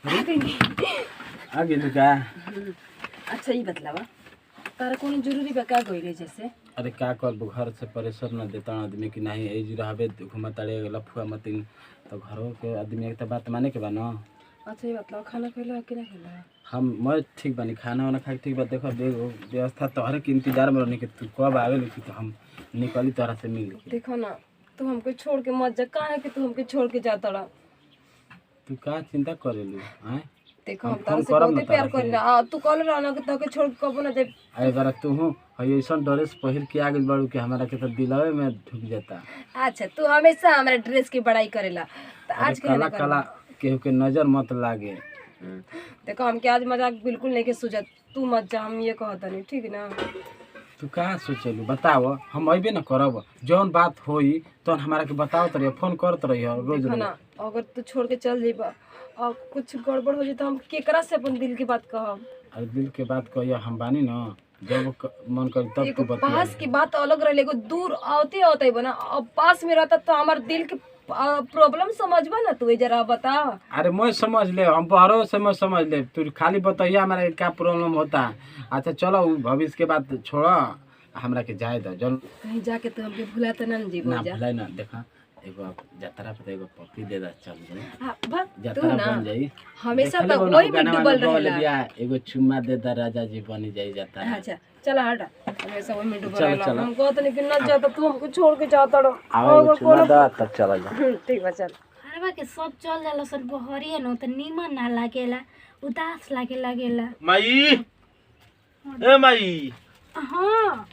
आ गेलू का? अच्छा ये बतलावा तारा कोनो जरूरी बा का गइले जैसे? अरे का करबू, घर से प्रेशर न देता आदमी की नहीं एज रहबे घुमताड़े लफुआ मतिन तो घरों के आदमी एक बात माने के बा न। अच्छा ये बतलावा खाना खइला कि ना खइला? मैं ठीक बानी, खाना वाना खा के ठीक बा। देखो व्यवस्था तोहरे के इंतजार में रहने के, तू कब आवे तो हम निकली तोहरा से मिल के। देखो ना तू हमको छोड़ के मत जा, काहे कि तू हमके छोड़ के जाता रहा। तू का चिंता करेलू? हैं देखो हम तारा से बहुत प्यार करीला आ तू कॉल रहना कि तोके छोड़ के कबो ना दे। अरे बार तू हूँ हई ऐसन ड्रेस पहिर के आ गइल बाड़ू कि हमारा के तो दिलवे में ढुक जाता। अच्छा तू हमेशा हमारे ड्रेस की बड़ाई करेला तो आज के काला काला केहू के नजर मत लागे। देखो हमके आज मजाक बिल्कुल नहीं के सुझत, तू मत जा, हम ये कहता नहीं ठीक ना। तू कहाँ सोचेलू बताओ, हम अबे न करब, जौन बात होई तो हमारा के बताओ रही, फोन करत रही रोज देखो ना अगर तू छोड़ के चल जेबा और कुछ गड़बड़ हो जाए तो हम केकरा से अपन दिल की बात कहब? अरे दिल के बात कहिया हम बानी न, जब मन कर तब एगो तू बता। पास की बात अलग रहे, एगो दूर आते आते बना, अब पास में रहता तो हमारे दिल के प्रॉब्लम समझबा ना तू जरा बता। अरे मैं समझ ले, हम बहरो से मैं समझ ले, तू खाली बताइए हमारा क्या प्रॉब्लम होता। अच्छा चलो भविष्य के बात छोड़ो, हमरा के जाए दो जल कहीं जाके तो हमके भुला तो ना जीबो ना जा। भुलाई ना। देखा एगो जतरा पे एगो पप्पी दे दा चल जाई, हाँ, भाग तू जतरा ना बन जाई। हमेशा देखले तो बनो वही में गाना डूबल वाना बोल रहेला। दिया, एगो चुम्मा दे दा राजा जी बनी जाई जतरा। अच्छा चला हटा, हमेशा वही में डूबल चलो, रहेला। चलो। हम कहत नहीं कि ना जा तो तू हमको छोड़ के जाता रहो। आओ एगो चुम्मा दा तब चला जा। ठीक बा चल। हरवा के सब चल जाला सन बहरिया न त नीमन ना लागेला, उदास लागेला। माई ए माई, हाँ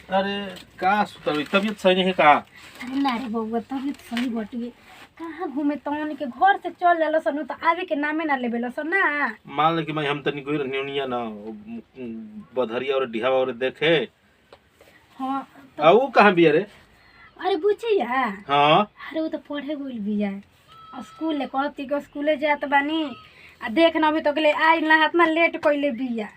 अरे का सुतल तबीयत सही नहीं है का? अरे ना रे बउआ तबीयत सही बटुए, कहाँ घूमे तवन के घर से चल जाला सन त आवे के नामे ना लेबेला सन ना। मान ले कि मैं हम तनी कोई रहनिया ना बधरिया और डिहावा और देखे। हाँ आऊ कहां बिया रे? अरे बुझिया हां अरे वो तो पढ़े गइल बिया, स्कूल ले कहती के स्कूले जात बानी आ देख ना अभी तक ले आई ना हाथ ना लेट कइले बिया।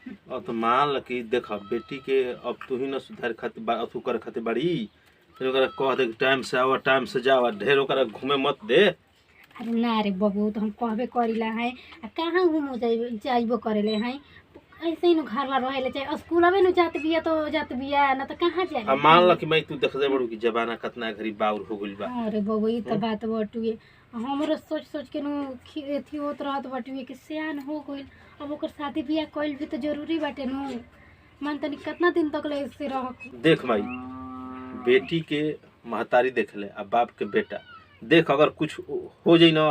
अब तो मान ल कि देख बेटी के अब तू ही ना सुधार खातिर अथु कर खातिर बड़ी, फिर ओकरा कह दे टाइम से आवा टाइम से जावा, ढेर ओकरा घूमे मत दे। अरे ना रे बबू तो हम कहबे करिला है, आ कहाँ घूमो जाइबो करेले है, ऐसे ही न घर बार रहेले चाहे स्कूल में न जात बिया तो जात बिया ना तो कहाँ जाए। अब मान ल कि मैं तू देख दे बड़ू कि जमाना कितना घरी बाउर हो गइल बा। अरे बबू ई तो बात बटुए, हमरो सोच सोच के न एथी होत रहत बटुए कि सियान हो गइल, अब ओकर शादी बियाह कइल भी तो जरूरी बाटे नु। मन तनी कितना दिन तक ले ऐसे रह। देख माई बेटी के महतारी देख ले, अब बाप के बेटा देख, अगर कुछ हो जाई ना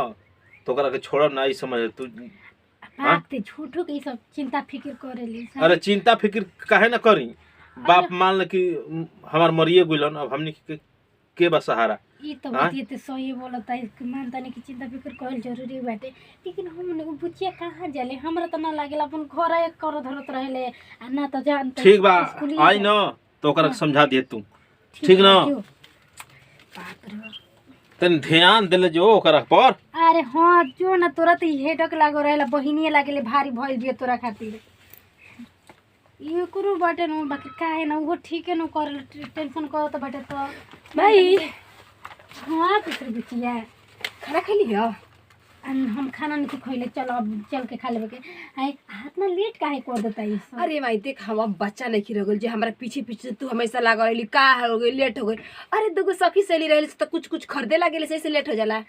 तो ओकरा के छोड़ब ना, ई समझ तू। बात ते झूठो के ई सब चिंता फिक्र करेली। अरे चिंता फिक्र काहे ना करी, बाप मान ल कि हमार मरिए गइलन, अब हमनी के बा सहारा। ई तो बतिए ते सही बोलता है कि मान तनी की चिंता फिक्र कइल जरूरी बाटे, लेकिन हमने बुचिया कहाँ जाले, हमरा त ना लागेला अपन घर एक कर धरत रहले आ ना त जानते। ठीक बा आई न तो ओकरा समझा दिए तू, ठीक ना? बाप रे तन ध्यान देले जो ओकरा पर। अरे हाँ जो ना तोरा तो हेडक लागो रहेला, बहिनिए लागेले भारी भइल बिया तोरा खातिर। ये करू बाटे न बाकी काहे ना वो ठीक है न कर टेंशन करत बाटे तो भाई हाँ पितर बिटिया खाना खैली हो? हम खाना नहीं खइले, चल अब चल के खा लेबे के। हाय हाथ ना लेट काहे कर देता ई सब? अरे भाई देख हम अब बच्चा नहीं खिर गइल जे हमरा पीछे पीछे तू हमेशा लागल रहली, का हो गइल लेट हो गइल। अरे दुगो सखी सहेली रहली तो कुछ कुछ खरीदे लागेले से लेट हो जाला।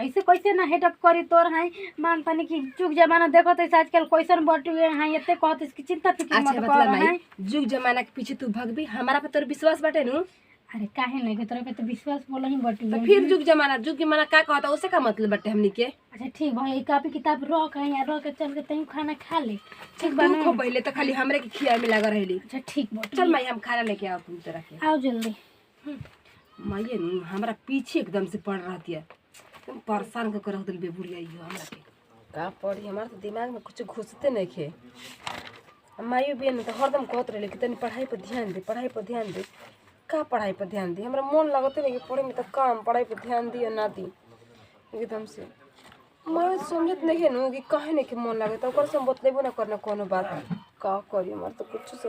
ऐसे कैसे ना हेडअप करी तोर है मान तनी की जुग जमाना देखो तो आजकल कैसन बटुए है, एते कहत इसकी चिंता फिक्र अच्छा मत मतलब कर। भाई जुग जमाना के पीछे तू भगबी, हमारा पे तोर विश्वास बाटे नु? अरे काहे नहीं के तोरा पे तो विश्वास बोला ही बटुए। तो फिर जुग जमाना का कहता उसे का मतलब बाटे हमनी के? अच्छा ठीक भाई कॉपी किताब रख है रख के चल के तई खाना खा ले। ठीक तू बा खो पहले तो खाली हमरे के खिया में लगा रहली। अच्छा ठीक बटुए चल माई हम खाना लेके आओ तुम तरह के। आओ जल्दी। माई नु हमरा पीछे एकदम से पड़ रहती है, तुम परेशान कर रख दिल बेबुलिया यो हमरा के। का पड़ी हमार तो दिमाग में कुछ घुसते नहीं खे। माई भी न तो हरदम कहत रहली कि तनी पढ़ाई पर ध्यान दे, पढ़ाई पर ध्यान दे। का पढ़ाई पर ध्यान दी? हमरा मन लगते नहीं कि पढ़े में तो काम, पढ़ाई पर ध्यान दी या ना दी एकदम से। मैं समझत नहीं है नु कि काहे नहीं के मन लगे तो ओकर से बतलेबो ना करना कोनो बात। का करी हमार तो कुछ से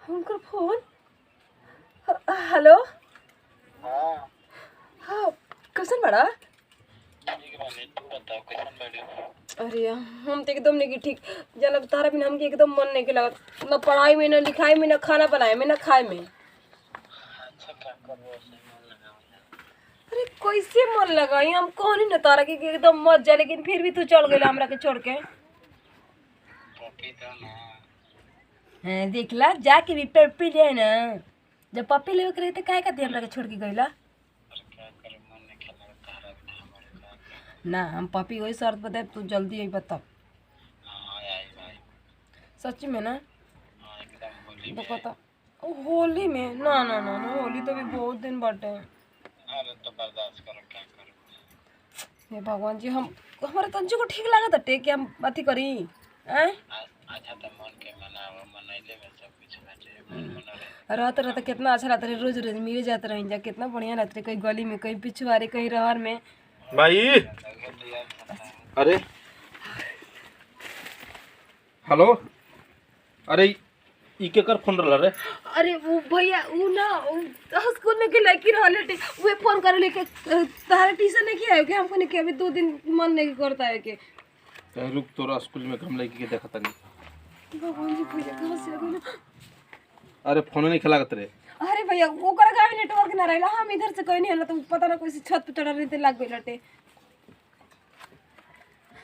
उनकर फोन। हेलो हाँ कैसन बड़ा? अरे यार, हम तो एकदम नहीं ठीक जनब तारा बिना हमके एकदम मन नहीं के लगत ना पढ़ाई में ना लिखाई में ना खाना बनाए में ना खाए में। अरे कैसे मन लगाई हम कौन न तारा के एकदम मत जा, लेकिन फिर भी तू चल गई हमरा के छोड़ के। हाँ देखला जाके भी पप्पी ले ना, जब पप्पी लेवे के रहे तो काहे खातिर हमरा के छोड़ के गईला? ना हम पपी वही शर्त बताए, तू जल्दी आई बता। सच में ना? देखो तो होली में ना ना ना ना, होली तो भी बहुत दिन बाटे। अरे तो बर्दाश्त करो, क्या करो। हे भगवान जी, हम हमारे तंजू को ठीक लागत हटे कि हम अथी करी हैं? अच्छा तो मन के मनाओ, मनैले में सब कुछ बाटे। रहते रहते कितना अच्छा लगता है, रोज रोज मिल जाते रही जा, कितना बढ़िया लगता है। कहीं गली में, कहीं पिछवाड़े, कहीं रहर में। भाई अरे हेलो, अरे ई केकर फोन रहल रे? अरे वो भैया ऊ ना स्कूल में के लड़की रहले टे, वो फोन करे लेके तारा ट्यूशन नहीं किया है कि हमको नहीं कि अभी 2 दिन मन नहीं करता है कि रुक, तोरा स्कूल में हम लड़की के देखा नहीं। भगवान जी भैया कहां से आ गए ना? अरे फोन नहीं खेलागत रे। अरे भैया ओकर गांव में नेटवर्क ना रहला, हम इधर से कोई नहीं हला, तो पता ना कोई छत पे चढ़ा रहते लाग गइल टे।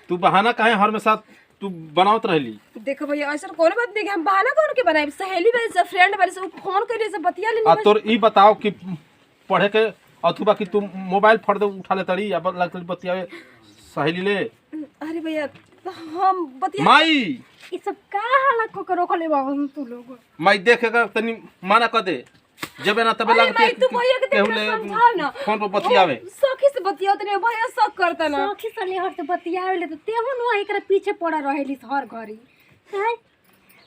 तू बहाना काहे हर में साथ तू बनावत रहली? देखो भैया ऐसा कोनो बात नहीं कि हम बहाना कौन के बनाए, सहेली वाले से फ्रेंड वाले से फोन करे से बतिया लेनी। आ तोर ई बताओ कि पढ़े के अथुबा कि तू मोबाइल फट दे उठा ले तड़ी या लगतली बतियावे सहेली ले? अरे भैया हम बतिया माई ये सब का हालत को करो खले बाबू तू लोग। माई देखेगा तनी माना कर दे, जबे ना तबे लगते तू भैया के देखना समझाओ ना, फोन पर बतियावे। सखी से बतियाओ तने भैया शक करता ना। सखी सले हर से बतियावे ले तो तेहू न एकरा पीछे पड़ा रहेली हर घड़ी हैं।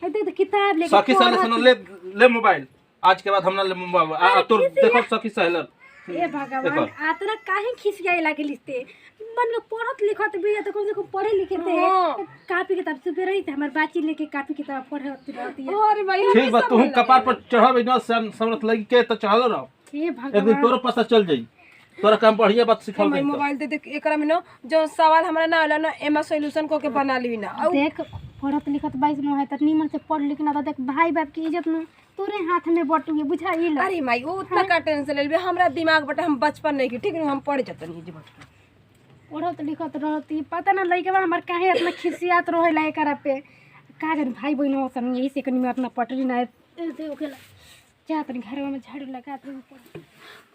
ए देख किताब लेके सखी साले सुन ले मोबाइल, आज के बाद हमरा ले मोबाइल। आ तोर देखो सखी साले ए भगवान आतना काहे खिसियाई लागे लिस्ते मन में पढ़त लिखत भी है तो कम से कम पढ़े लिखे थे। कॉपी किताब से रही थे हमार बाची लेके कॉपी किताब पढ़त रहती है। अरे भाई ठीक बा, तू कपार पर चढ़ावे न समरत लगी के तो चढ़ल रहो, हे एक दिन भगवान तोरो पता चल जाई, तोरा काम बढ़िया बात सिखाओ भाई मोबाइल दे देख एकरा में ना जो सवाल हमरा ना आला ना एमा सॉल्यूशन को के बना ली ना। देख पढ़त लिखत 22 न है त नीमन से पढ़ लिख ना देख भाई बाप की इज्जत न तोरे हाथ में बटुए बुझाई ला। अरे माई वो उतना का टेंशन ले हमरा दिमाग बटे, हम बचपन नहीं की ठीक है, हम पढ़ जतन ही जीवन पढ़त लिखत रहती पता ना लइका हमार काहे इतना खिसियात रहेला एकरा पे का जाने भाई बहन हो सन यही से कनी में अपना पटरी ना ऐसे होखेला। जा तनी घर में झाड़ू लगा दे।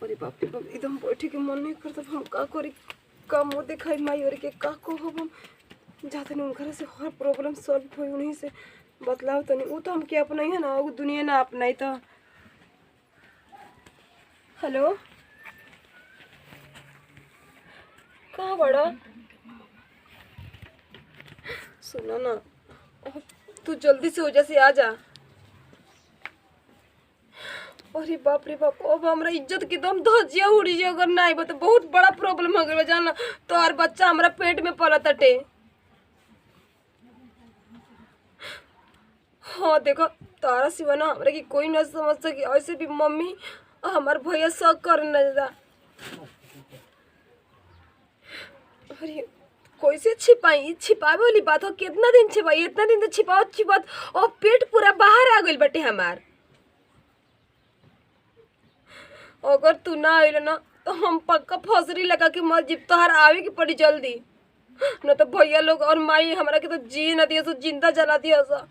अरे बाप रे बाप एकदम बैठे के मन नहीं करता, हम का करी का मुंह दिखाई माई और के का को हम जाते नहीं घर से हर प्रॉब्लम सॉल्व होई उन्हीं से बतलाओ तनी। वो तो हम के अपना ही है ना, वो दुनिया ना अपना ही। तो हेलो कहाँ बड़ा सुनो ना, तू जल्दी से हो जैसे आ जा। अरे बाप रे बाप अब हमरा इज्जत की दम धजिया उड़ी जे अगर ना आइबो तो बहुत बड़ा प्रॉब्लम हो गइल जान। तो और बच्चा हमरा पेट में पलत अटे। हाँ देखो तारा सिवा ना हमरा की कोई ना समझ सकी, ऐसे भी मम्मी हमार भैया शक कर न जा। अरे कैसे छिपाई, छिपावे वाली बात हो, कितना दिन छिपाई, इतना दिन तो छिपावत और पेट पूरा बाहर आ गइल बटे हमार। अगर तू ना आइल ना तो हम पक्का फसरी लगा के मर जीप, तोहार आवे की पड़ी जल्दी, न तो भैया लोग और माई हमरा के तो जी न दिया सो जिंदा जला दिया सा।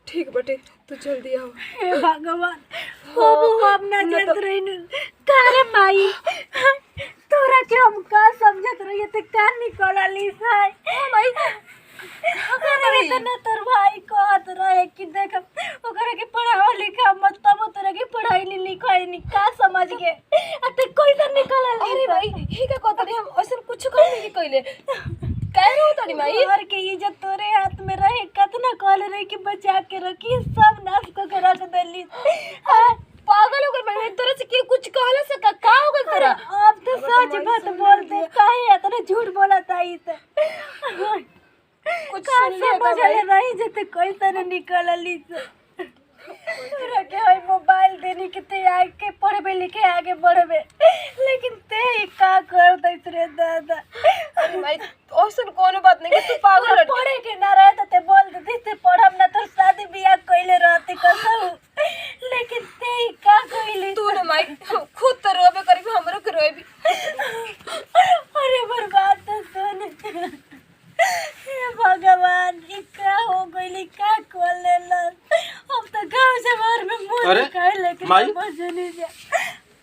ठीक बटे तू जल्दी आओ। हे भगवान हम ना जात रही कारे माई तोरा के हम का समझत रही त का निकलली साई भाई। अरे इतना तोर भाई कहत रहे कि देख ओकरा के पढ़ावा लिखा मत, तब तोरा के पढ़ाई नहीं लिखाई नहीं का समझ के आ ते कैसे निकलली। अरे भाई ही का कहत रही, हम ऐसा कुछ काम नहीं कइले कह रहो तड़ी माई। घर के इज्जत तोरे हाथ में रहे, कतना कहले रहे कि बचा के रखी, सब नाश को के रख देली। पागल हो गई भाई, तोरा से के कुछ कहला से का हो गइल तोरा? अब तो सच बात बोल दे, काहे इतना झूठ बोलत आई त कुछ समझ ले नहीं जते कोई तरह निकलली। तोरा के हई मोबाइल देनी के ते आगे पढ़बे लिखे आगे बढ़बे, लेकिन ते ही का कर दैत रे दादा। अरे भाई ओसन कोनो बात नहीं कि तू पागल है। पढ़े के ना रहे तो ते बोल देती ते पढ़ब ना तो शादी बियाह कइले रहती कसम, लेकिन ते ही का कइले। तू ना माई खुद तो रोबे करी हमरो के रोबी। अरे बर्बाद तो सुन, हे भगवान ई का हो गइली, का कर लेलन। अब तो गांव से बाहर में मुंह अरे, निकाल लेके माई? बजनी जा।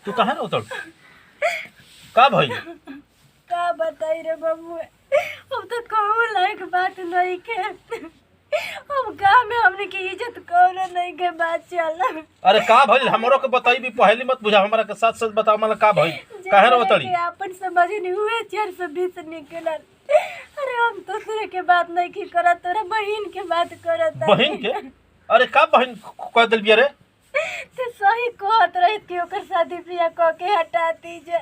तू कहाँ ना उतर का भाई का बताई रे बाबू, अब तो कहूँ लायक बात नहीं के। अब गाँव में हमने की इज्जत कौनो नहीं के बात चल। अरे का भाई हमरो के बताई भी पहले मत बुझा हमरा के साथ साथ बताओ मला का भाई काहे ना उतरी अपन समझ नहीं हुए 420 निकलल। अरे हम तो तोरे के बात नहीं की करत, तोरा बहन के बात करत। बहन के अरे का बहन कह दिल बिया रे ते सही कहत रही कि ओकर शादी बियाह क के हटा दीजिए,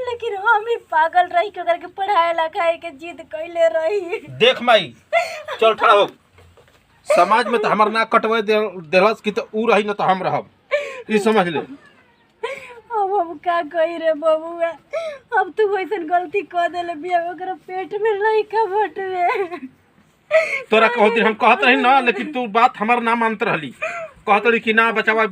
लेकिन हम ही पागल रही के ओकर के पढ़ाए लिखाए के जिद कइले रही। देख माई चल खड़ा हो समाज में तो हमार ना कटवे देलस कि तो ऊ रही ना तो हम रहब ई समझ ले। अब हम का कही रे बबुआ, अब तू वैसन गलती कर देले बिया ओकरा पेट में लइका बटवे। तोरा कहत हम कहत रही ना लेकिन तू बात हमार ना मानत रहली कहत रही कि ना बचावा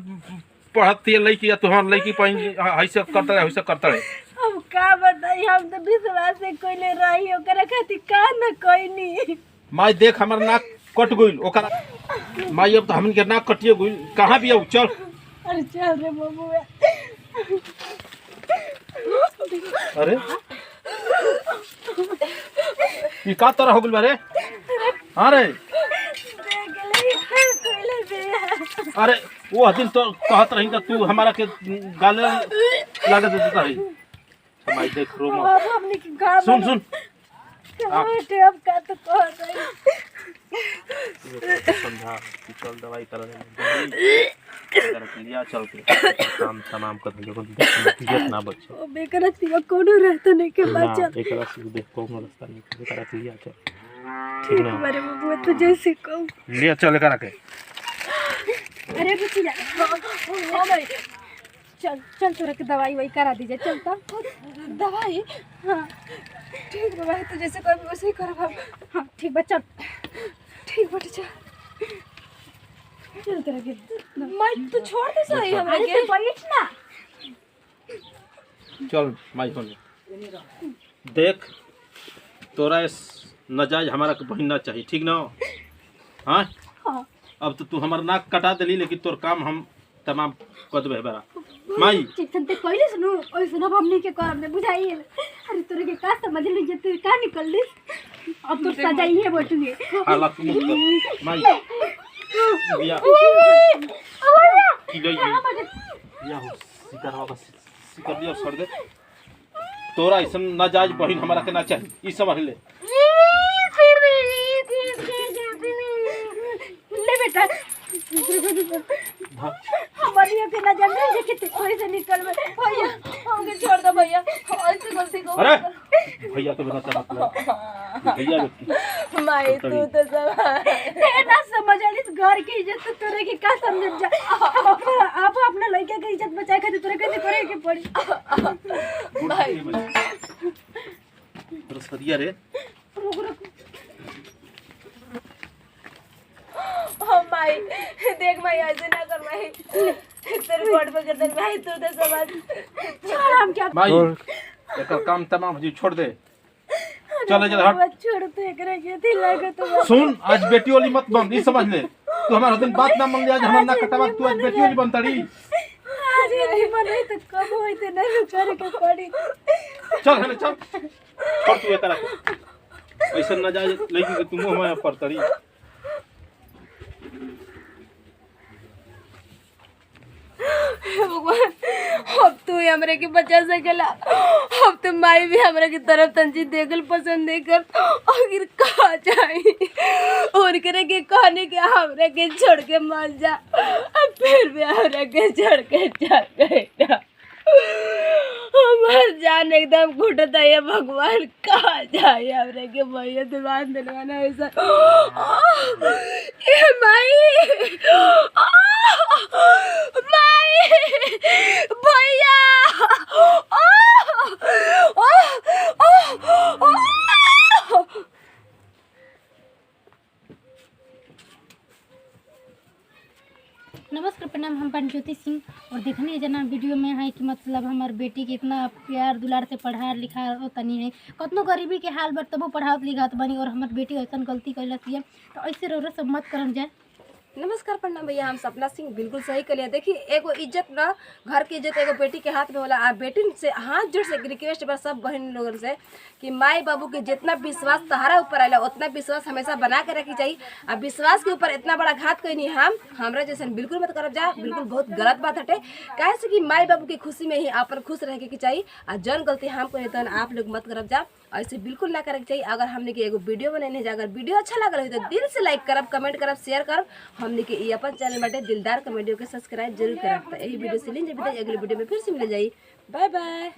पढ़ती लड़की या तुहार लड़की पहन ऐसे करते रहे वैसे करते रहे। अब का बताई, हम तो विश्वास से कइले रही ओकरा खातिर का न कइनी। माई देख हमार नाक कट गइल ओकरा माई अब तो हमन के नाक कटिए गइल कहाँ भी आऊ चल। अरे चल रे बबुआ। अरे ये का तरह हो गइल बा रे अरे अरे वो दिन तो कहत रही कि तू हमारा के गाले लगा देता है माई देख रो मत अब हमने की गाँव सुन सुन बेटे अब का तो कह रही। समझा कि चल दवाई करा दे लिया चल के काम तमाम कर दे देखो ना बच्चे ओ बेकरा सिवा कोनो रहता नहीं के ना बच्चा। एकरा से देख कौन रास्ता नहीं करा लिया चल ठीक ना अरे बबुआ तू जैसे कहूँ। लिया चल करा के अरे बच्चिया हो गई, चल चल तोरा के दवाई वही करा दीजिए। चल तो दवाई हाँ ठीक बा भाई, तू जैसे कभी वैसे ही करब। हाँ ठीक बा चल। ठीक बटे चल चल तोरा के माई तू छोड़ दे सही हमरा अरे के। तू बैठ ना। चल माई सुन देख तोरा इस नजायज हमारा के बहन ना चाहिए ठीक ना हाँ हाँ अब तो तू हमारा नाक कटा देली लेकिन तोर काम हम तमाम कर देबे बरा माई चिकन ते कइले सुनु ओइ सुनो हमनी के करम ने बुझाई। अरे तोरे के का समझ ली जे तू का निकल ली। अब तो सजाई है बटुए हालत मुक्त कर माई बिया की गई बिया हो सिकरवा बस सिकर दिया छोड़ दे तोरा ऐसा नाजायज बहन हमारा के ना चाहिए ई समझ ले। ले बेटा हमारी के ना जान रही कि तू कोई से निकल में भैया हमके छोड़ दो भैया, ऐसे गलती को अरे भैया तो बिना चला भैया माई तू तो सब ते ना समझ आली घर की इज्जत तो तोरे के का समझ जा। अब अपना लड़का के इज्जत बचाए खातिर तोरे के करे के पड़ी। भाई तो सदिया रे रुक रुक माई देख माई ऐसे ना कर माई, तेरे गोड़ पे कर दे भाई, तू तो समझ। छोड़ हम क्या माई एकर काम तमाम जी छोड़ दे चल चल हट छोड़ तो एकरे के थी लागे तो सुन आज बेटी वाली मत बन ई समझ ले तू हमारा दिन बात ना मान ले आज हमारा ना कटवा तू आज बेटी वाली बनतड़ी आज ये बने तो कब होइते नहीं करे के पड़ी। चल हने चल छोड़ तू एकरा ऐसा ना जाए लड़की के तुम हमारे पड़तड़ी भगवान अब तू ही हमरे के बचा सकेला। अब तो माई भी हमरे की तरफ तंजी देखल पसंद नहीं कर आखिर कहा जाए और करे के कहने के हमरे के छोड़ के मर जा अब फिर भी हमरे के छोड़ के चल गए। हमार जान एकदम घुटता है भगवान कहा जाए हमरे के भैया दुल्हन दिलवाना ऐसा ये माई माई भैया नमस्कार प्रणाम, हम पान ज्योति सिंह। और देखने जना वीडियो में है कि मतलब हमार बेटी के इतना प्यार दुलार से पढ़ा लिखा तनी है, कतनो गरीबी के हाल बा तबो पढ़ावत लिखावत बनी, और हमार बेटी ऐसा गलती कैलस है तो ऐसे रो सब मत करम जाए। नमस्कार प्रणाम भैया, हम सपना सिंह बिल्कुल सही कलिया। देखिए एगो इज्जत ना, घर की इज्जत एगो बेटी के हाथ में होला। आ बेटी से हाथ जोड़ से रिक्वेस्ट बा सब बहन लोगन से कि माई बाबू के जितना विश्वास तहरा ऊपर आएला उतना विश्वास हमेशा बना के रखी चाहिए। आ विश्वास के ऊपर इतना बड़ा घात कोई नहीं, हमरा जैसे बिल्कुल मत करब जा, बिल्कुल बहुत गलत बात हटे। काहे से कि माई बाबू की खुशी में ही अपन खुश रह के चाहिए। आ जन गलती हम करे तहन आप लोग मत करब जा, ऐसे बिल्कुल ना करे के चाहिए। अगर हमने के एगो वीडियो बनाने जा, अगर वीडियो अच्छा लगल हो तो दिल से लाइक करब, कमेंट करब, शेयर करब। हमने के ई अपन चैनल बाटे दिलदार कॉमेडी के सब्सक्राइब जरूर करब। तो यही वीडियो से लीजिए, अगले वीडियो में फिर से मिल जाई। Bye by.